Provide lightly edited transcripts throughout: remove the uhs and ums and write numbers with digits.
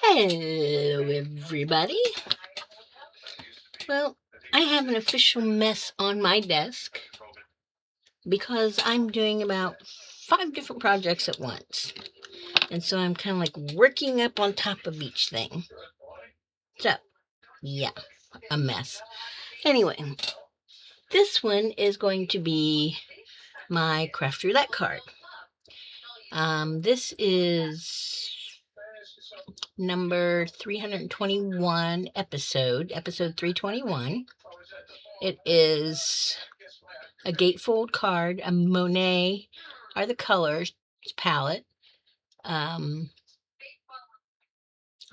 Hello, everybody. Well, I have an official mess on my desk because I'm doing about 5 different projects at once. And so I'm kind of like working up on top of each thing. So, yeah, a mess. Anyway, this one is going to be my craft roulette card. This is number 321 episode 321. It is a gatefold card, a Monet are the colors palette. Let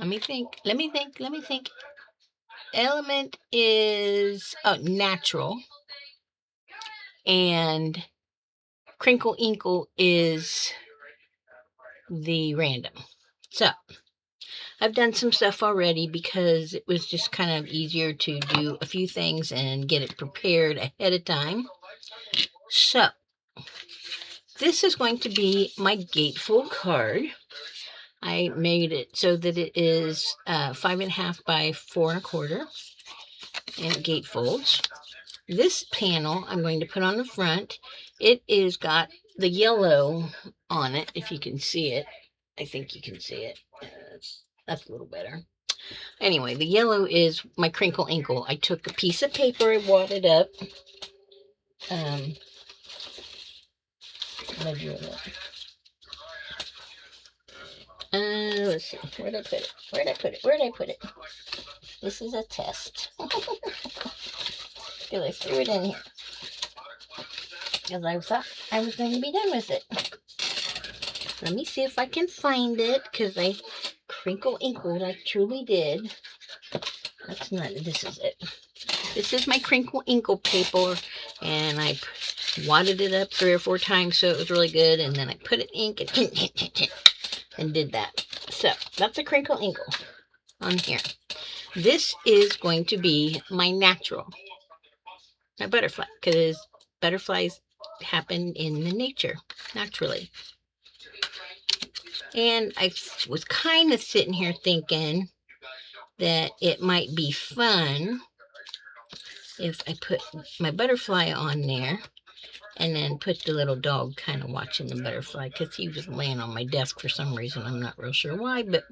me think. Element is natural, and Crinkle Inkle is the random. So I've done some stuff already because it was just kind of easier to do a few things and get it prepared ahead of time. So this is going to be my gatefold card. I made it so that it is 5.5 by 4.25, and it gatefolds. This panel I'm going to put on the front. It is got the yellow on it, if you can see it. I think you can see it. That's a little better. Anyway, the yellow is my Crinkle Inkle. I took a piece of paper and wadded up. What did I do with it? Let's see. Where'd I put it? This is a test. Because I threw it in here. Because I thought I was going to be done with it. Let me see if I can find it. Because I Crinkle Inkled. I truly did. This is it. This is my Crinkle Inkle paper. And I wadded it up 3 or 4 times so it was really good. And then I put it in ink and did that. So that's a Crinkle Inkle on here. This is going to be my natural. My butterfly. Because butterflies happen in the nature naturally. And I was kind of sitting here thinking that it might be fun if I put my butterfly on there and then put the little dog kind of watching the butterfly, because he was laying on my desk for some reason. I'm not real sure why, but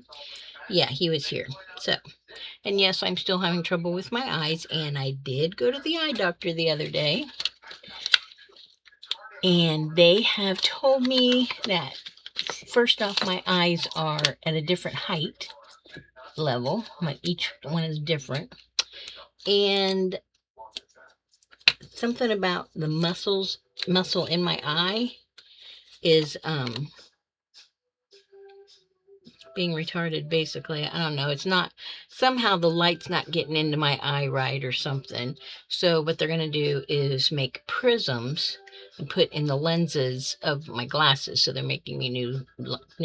yeah, he was here. So, and yes, I'm still having trouble with my eyes, and I did go to the eye doctor the other day, and they have told me that first off, my eyes are at a different height level. Each one is different. And something about the muscle in my eye is being retarded, basically. I don't know. It's not, somehow the light's not getting into my eye right or something. So what they're going to do is make prisms and put in the lenses of my glasses. So they're making me new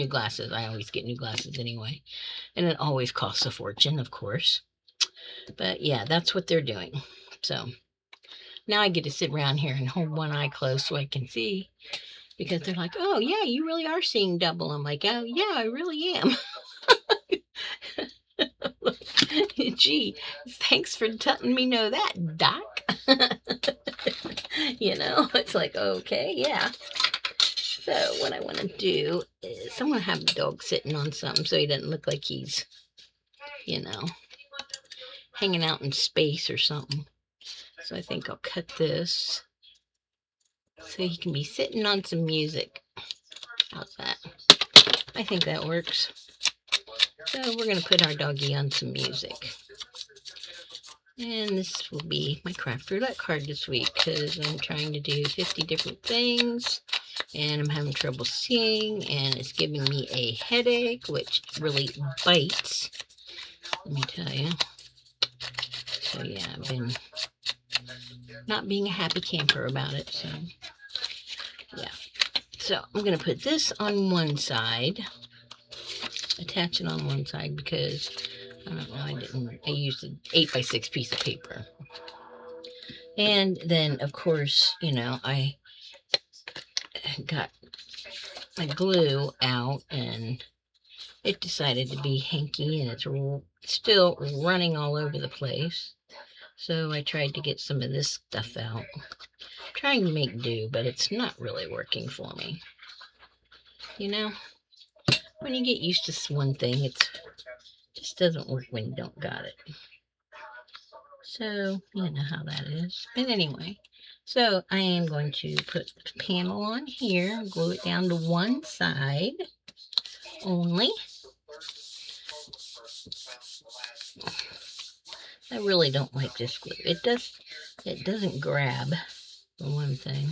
glasses. I always get new glasses anyway. And it always costs a fortune, of course. But yeah, that's what they're doing. So now I get to sit around here and hold one eye closed so I can see, because they're like, oh yeah, you really are seeing double. I'm like, oh yeah, I really am. Gee, thanks for letting me know that, Doc. It's like, okay, yeah. So what I want to do is I want to have the dog sitting on something so he doesn't look like he's, hanging out in space or something. So I think I'll cut this so he can be sitting on some music. How's that? I think that works. So we're going to put our doggy on some music. And this will be my craft roulette card this week, because I'm trying to do 50 different things and I'm having trouble seeing, and it's giving me a headache, which really bites, let me tell you. So yeah, I've been not being a happy camper about it. So yeah. So I'm going to put this on one side, attach it on one side, because I don't know, I used an 8x6 piece of paper. And then, of course, I got my glue out and it decided to be hanky, and it's still running all over the place. So I tried to get some of this stuff out. Trying to make do, but it's not really working for me. You know, when you get used to one thing, it just doesn't work when you don't got it. So, you know how that is. But anyway, so I am going to put the panel on here, glue it down to one side only. I really don't like this glue. It doesn't grab, for one thing.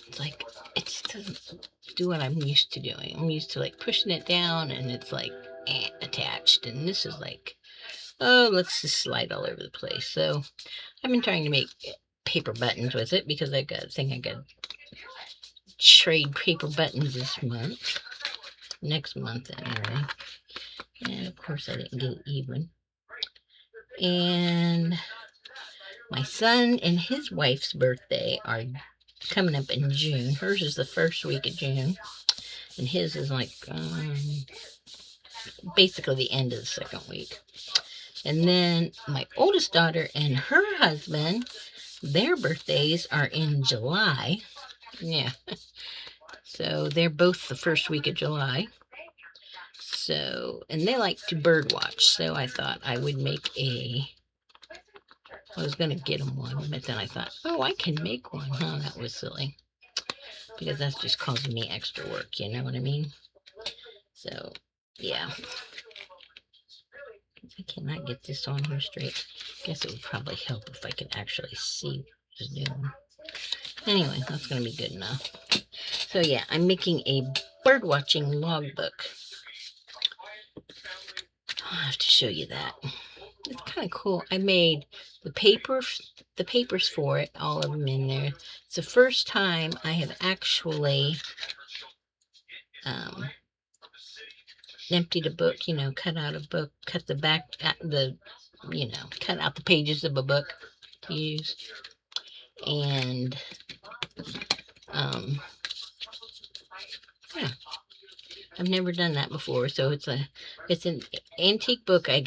It's like, it just doesn't do what I'm used to doing. I'm used to like pushing it down and it's like attached. And this is like, oh, let's just slide all over the place. So I've been trying to make paper buttons with it because I got trade paper buttons this month. Next month anyway. And of course I didn't get it even. And my son and his wife's birthday are coming up in June. Hers is the first week of June. And his is like basically the end of the second week. And then my oldest daughter and her husband, their birthdays are in July. Yeah. So they're both the first week of July. So, and they like to bird watch. So I thought I would make I was going to get them one, but then I thought, oh, I can make one. Oh, that was silly. Because that's just causing me extra work, you know what I mean? So, yeah. I cannot get this on here straight. Guess it would probably help if I could actually see what I was doing. Anyway, that's going to be good enough. So, yeah, I'm making a bird watching logbook. I'll have to show you that. It's kind of cool. I made the papers for it, all of them in there. It's the first time I have actually emptied a book, you know, cut out a book, cut the back, cut out the pages of a book to use. And, yeah, I've never done that before. So it's an antique book I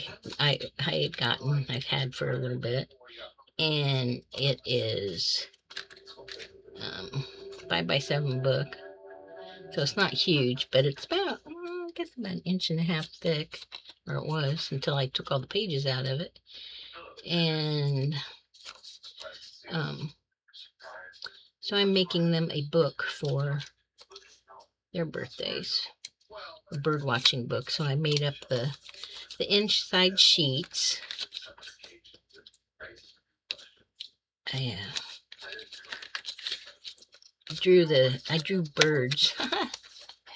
had gotten, I've had for a little bit. And it is 5x7 book. So it's not huge, but it's about, I guess about 1.5 inches thick, or it was, until I took all the pages out of it. And so I'm making them a book for their birthdays, a bird watching book. So I made up the inside sheets. I drew birds.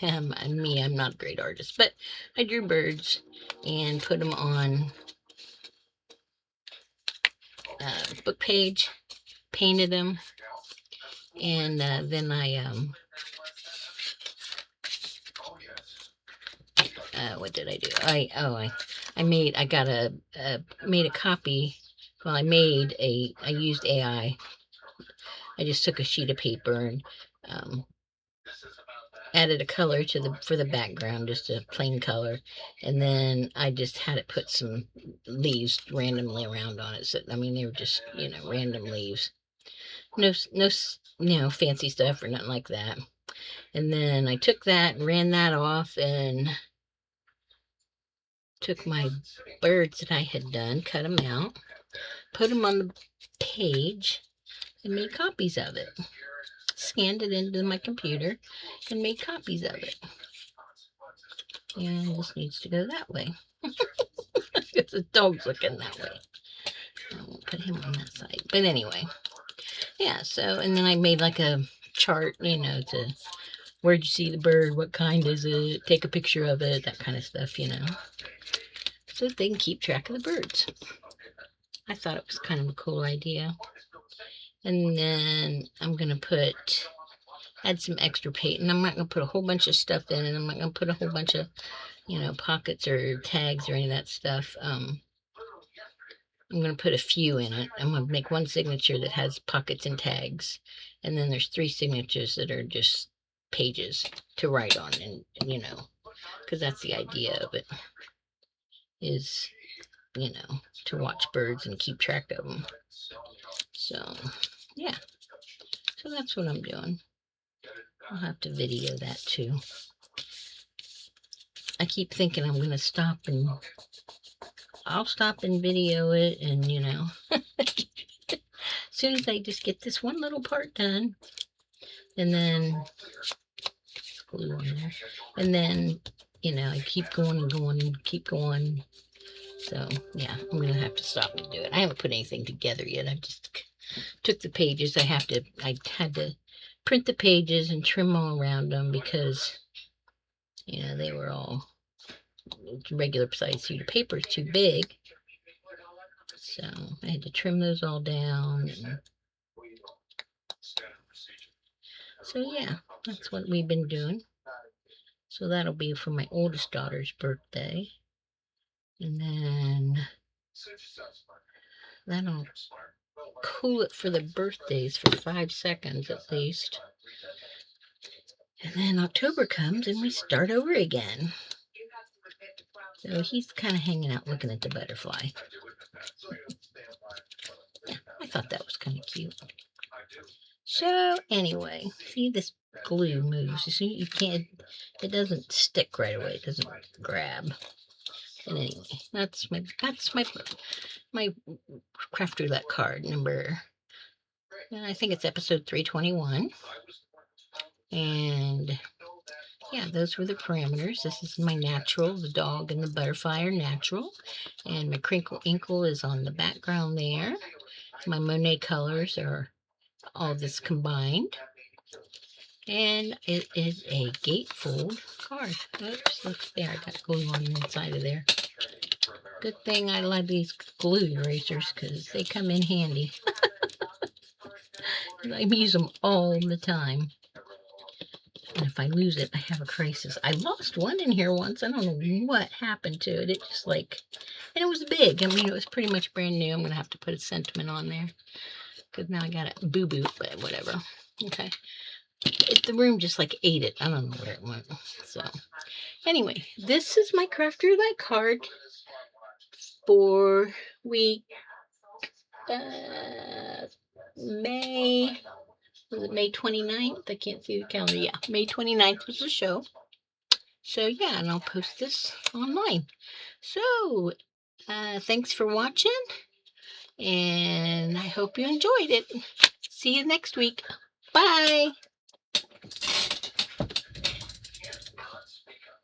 I'm not a great artist, but I drew birds and put them on book page, painted them, and then I what did I do? I made a copy. Well, I used AI. I just took a sheet of paper and added a color for the background, just a plain color, and then I just had it put some leaves randomly around on it. So I mean, they were just, you know, random leaves. No, fancy stuff or nothing like that. And then I took that and ran that off and took my birds that I had done, cut them out, put them on the page, and made copies of it. Scanned it into my computer and made copies of it. And this needs to go that way. Because the dog's looking that way. I won't put him on that side. But anyway. Yeah, so, and then I made like a chart, you know, to where'd you see the bird, what kind is it, take a picture of it, that kind of stuff, you know. So they can keep track of the birds. I thought it was kind of a cool idea. And then I'm going to add some extra paint. And I'm not going to put a whole bunch of stuff in. And I'm not going to put a whole bunch of, you know, pockets or tags or any of that stuff. I'm going to put a few in it. I'm going to make one signature that has pockets and tags. And then there's 3 signatures that are just pages to write on and, you know, because that's the idea of it, is, you know, to watch birds and keep track of them. So, yeah. So that's what I'm doing. I'll have to video that too. I keep thinking I'm going to stop and I'll stop and video it, and you know, as soon as I just get this one little part done, and then glue on there, and then, you know, I keep going and going and keep going. So yeah, I'm gonna have to stop and do it. I haven't put anything together yet. I just took the pages. I had to print the pages and trim all around them because, you know, they were all regular size sheet of paper is too big. So I had to trim those all down. And so yeah, that's what we've been doing. So that'll be for my oldest daughter's birthday. And then that'll cool it for the birthdays for 5 seconds at least. And then October comes and we start over again. So he's kind of hanging out looking at the butterfly. Yeah, I thought that was kind of cute. So anyway, see, this glue moves. You see, you can't, it doesn't stick right away. It doesn't grab. And anyway, that's my craft roulette card number. I think it's episode 321. And yeah, those were the parameters. This is my natural. The dog and the butterfly are natural. And my crinkle inkle is on the background there. My Monet colors are all this combined. And it is a gatefold card. Oops, look there. I got glue on the inside of there. Good thing I love these glue erasers because they come in handy. I use them all the time. And if I lose it, I have a crisis. I lost one in here once. I don't know what happened to it. It just like, and it was big. I mean, it was pretty much brand new. I'm going to have to put a sentiment on there because now I got a boo-boo, but whatever. Okay. The room just like ate it. I don't know where it went. So anyway, this is my craft roulette card for week May. Was it May 29th? I can't see the calendar. Yeah, May 29th was the show. So yeah, and I'll post this online. So thanks for watching, and I hope you enjoyed it. See you next week. Bye.